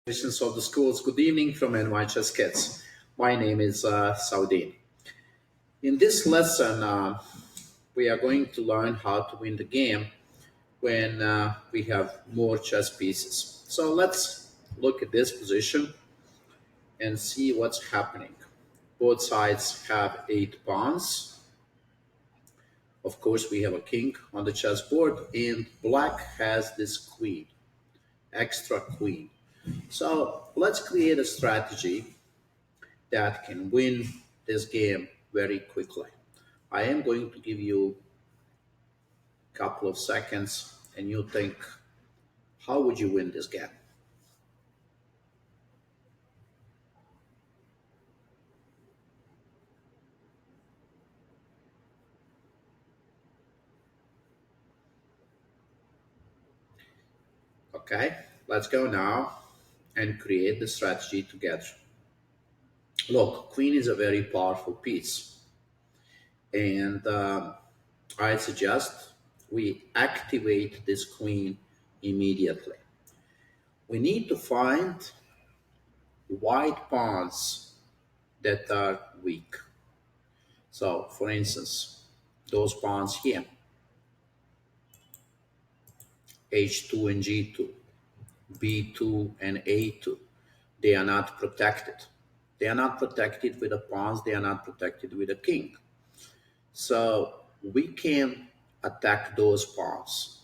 Missions of the schools. Good evening from NYChessKids. My name is Saudin. In this lesson, we are going to learn how to win the game when we have more chess pieces. So let's look at this position and see what's happening. Both sides have 8 pawns. Of course, we have a king on the chessboard, and black has this queen, extra queen. So let's create a strategy that can win this game very quickly. I am going to give you a couple of seconds and you think, how would you win this game? Okay, let's go now and create the strategy together. Look, queen is a very powerful piece, and I suggest we activate this queen immediately. We need to find white pawns that are weak. So, for instance, those pawns here, H2 and G2, B2 and A2, they are not protected. They are not protected with the pawns, they are not protected with a king. So we can attack those pawns.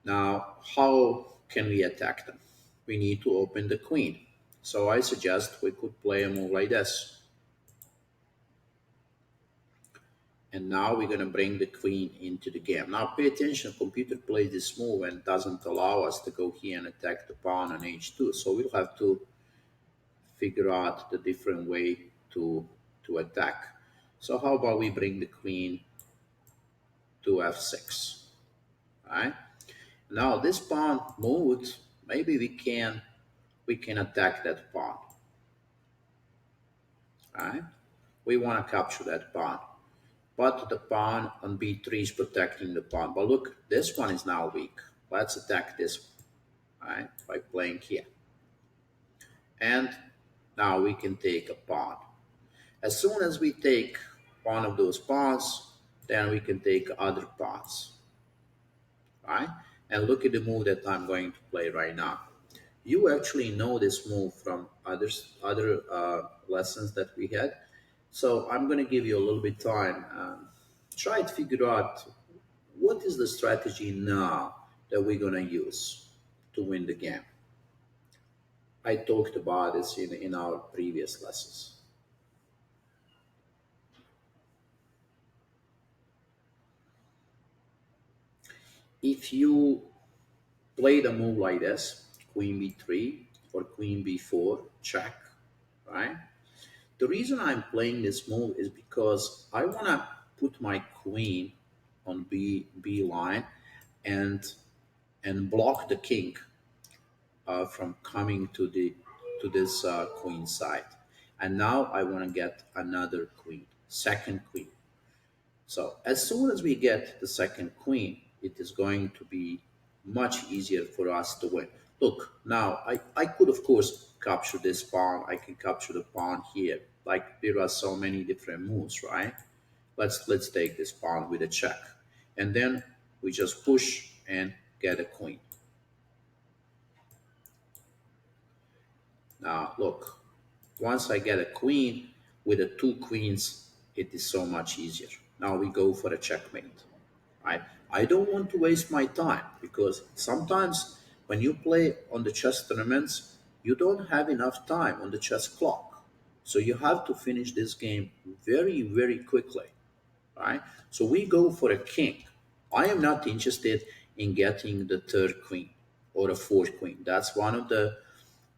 Now, how can we attack them? We need to open the queen. So I suggest we could play a move like this. And now we're going to bring the queen into the game. Now pay attention, computer plays this move and doesn't allow us to go here and attack the pawn on h2. So we'll have to figure out the different way to attack. So how about we bring the queen to f6, all right? Now this pawn moved, maybe we can attack that pawn, all right? We want to capture that pawn. But the pawn on b3 is protecting the pawn. But look, this one is now weak. Let's attack this one, all right, by playing here. And now we can take a pawn. As soon as we take one of those pawns, then we can take other pawns, all right? And look at the move that I'm going to play right now. You actually know this move from other lessons that we had. So I'm going to give you a little bit time. Try to figure out what is the strategy now that we're going to use to win the game. I talked about this in our previous lessons. If you play the move like this, queen b3 or queen b4, check, right? The reason I'm playing this move is because I want to put my queen on B line and block the king from coming to this queen side. And now I want to get another queen, second queen. So as soon as we get the second queen, it is going to be much easier for us to win. Look, now I could of course capture this pawn. I can capture the pawn here. Like there are so many different moves, right? Let's take this pawn with a check. And then we just push and get a queen. Now look, once I get a queen with the two queens, it is so much easier. Now we go for a checkmate. Right? I don't want to waste my time because sometimes when you play on the chess tournaments, you don't have enough time on the chess clock. So you have to finish this game very, very quickly. Right? So we go for a king. I am not interested in getting the third queen or a fourth queen. That's one of the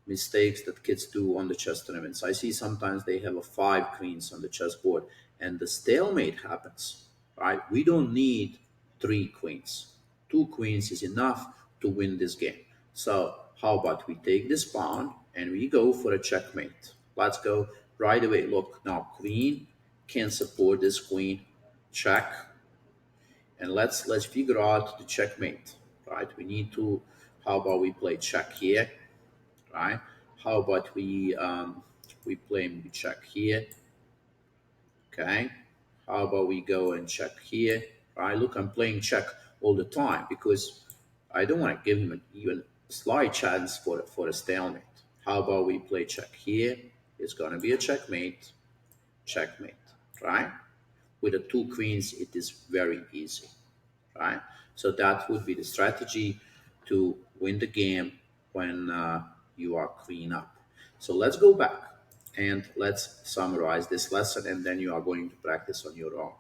mistakes that kids do on the chess tournaments. I see sometimes they have a 5 queens on the chessboard and the stalemate happens, right? We don't need 3 queens. 2 queens is enough to win this game. So how about we take this pawn and we go for a checkmate. Let's go right away. Look, now queen can support this queen, check, and let's figure out the checkmate, right? We need to, how about we play check here? right? How about we play maybe check here, okay? How about we go and check here, right? Look, I'm playing check all the time because I don't want to give him even a slight chance for a stalemate. How about we play check here? It's gonna be a checkmate, checkmate, right? With the two queens, it is very easy, right? So that would be the strategy to win the game when you are queen up. So let's go back and let's summarize this lesson, and then you are going to practice on your own.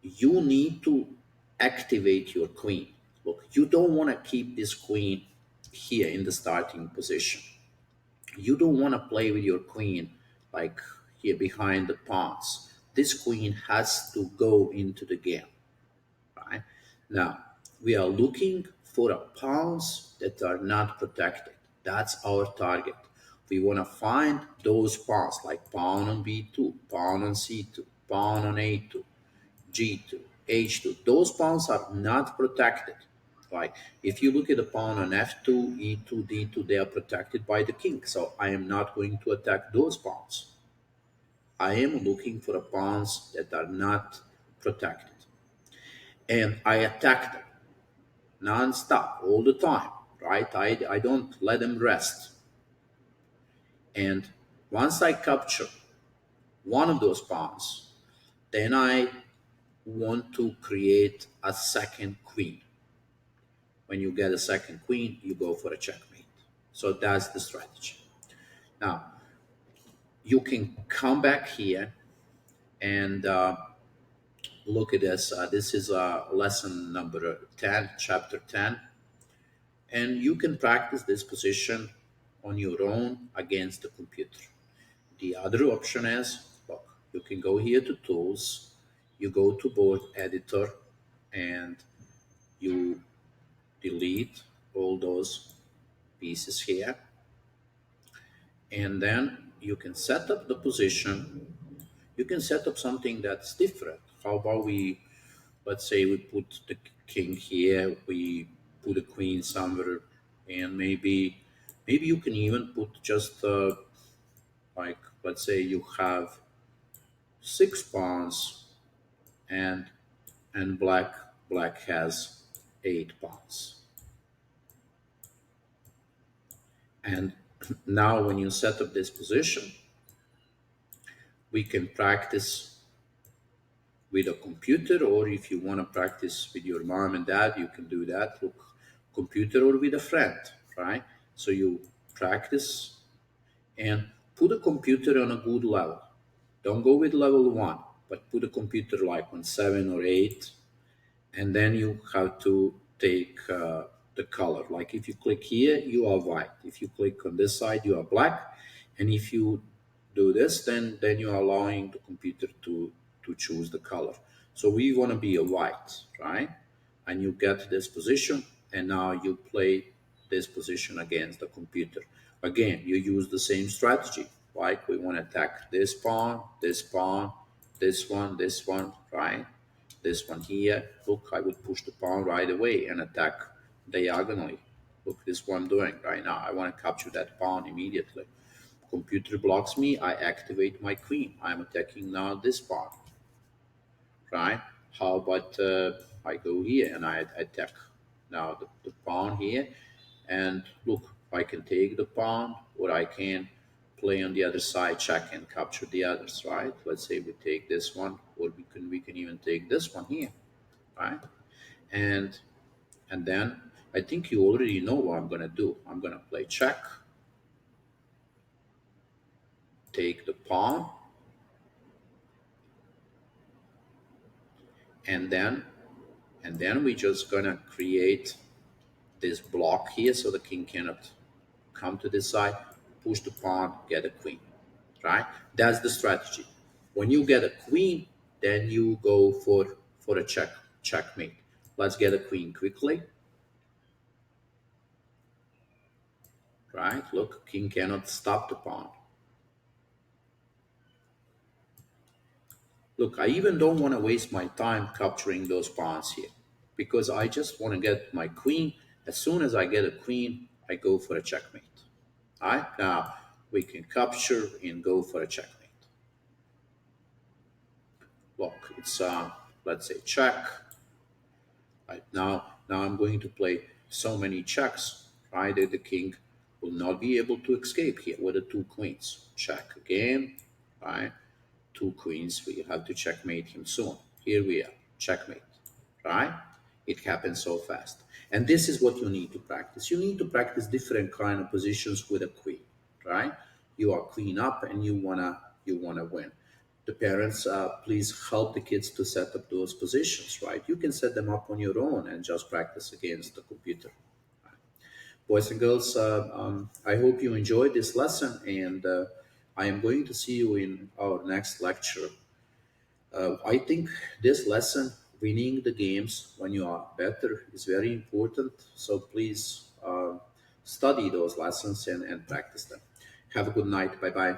You need to activate your queen. Look, you don't want to keep this queen here in the starting position. You don't want to play with your queen like here behind the pawns. This queen has to go into the game, right? Now, we are looking for pawns that are not protected. That's our target. We want to find those pawns like pawn on b2, pawn on c2, pawn on a2, g2, h2. Those pawns are not protected. Right? If you look at the pawn on f2, e2, d2, they are protected by the king. So I am not going to attack those pawns. I am looking for pawns that are not protected. And I attack them non-stop all the time, right? I don't let them rest. And once I capture one of those pawns, then I want to create a second queen. When you get a second queen, you go for a checkmate. So that's the strategy. Now, you can come back here and look at this. This is lesson number 10, chapter 10. And you can practice this position on your own against the computer. The other option is, look, you can go here to tools, you go to board editor, and you delete all those pieces here. And then you can set up the position. You can set up something that's different. How about let's say we put the king here, we put a queen somewhere, and maybe you can even put just like, let's say you have six pawns, and black has eight pawns. And now when you set up this position, we can practice with a computer, or if you want to practice with your mom and dad, you can do that. Look, computer or with a friend, right? So you practice and put a computer on a good level. Don't go with level one, but put a computer like on 7 or 8, and then you have to take the color. Like if you click here, you are white. If you click on this side, you are black. And if you do this, then you are allowing the computer to choose the color. So we want to be a white, right? And you get this position, and now you play this position against the computer. Again, you use the same strategy. Like we want to attack this pawn, this one, right? This one here. Look, I would push the pawn right away and attack diagonally. Look, this is what I'm doing right now. I want to capture that pawn immediately. Computer blocks me, I activate my queen. I'm attacking now this pawn, right? How about I go here and I attack now the pawn here, and look, I can take the pawn, or I can play on the other side, check and capture the others, right? Let's say we take this one, or we can even take this one here, right? And then I think you already know what I'm gonna do. I'm gonna play check, take the pawn, and then we just gonna create this block here so the king cannot come to this side, push the pawn, get a queen, right? That's the strategy. When you get a queen, then you go for a checkmate. Let's get a queen quickly, right? Look, king cannot stop the pawn. Look, I even don't want to waste my time capturing those pawns here because I just want to get my queen. As soon as I get a queen, I go for a checkmate. All right, now we can capture and go for a checkmate. Look, it's let's say check. Right now I'm going to play so many checks. Right, that the king will not be able to escape here with the two queens. Check again. Right, two queens. We have to checkmate him soon. Here we are, checkmate. Right, it happens so fast. And this is what you need to practice. You need to practice different kind of positions with a queen. Right, you are queen up and you wanna win. The parents, please help the kids to set up those positions. Right, you can set them up on your own and just practice against the computer. Boys and girls, I hope you enjoyed this lesson, and I am going to see you in our next lecture. I think this lesson, winning the games when you are better, is very important. So please study those lessons and practice them. Have a good night. Bye bye.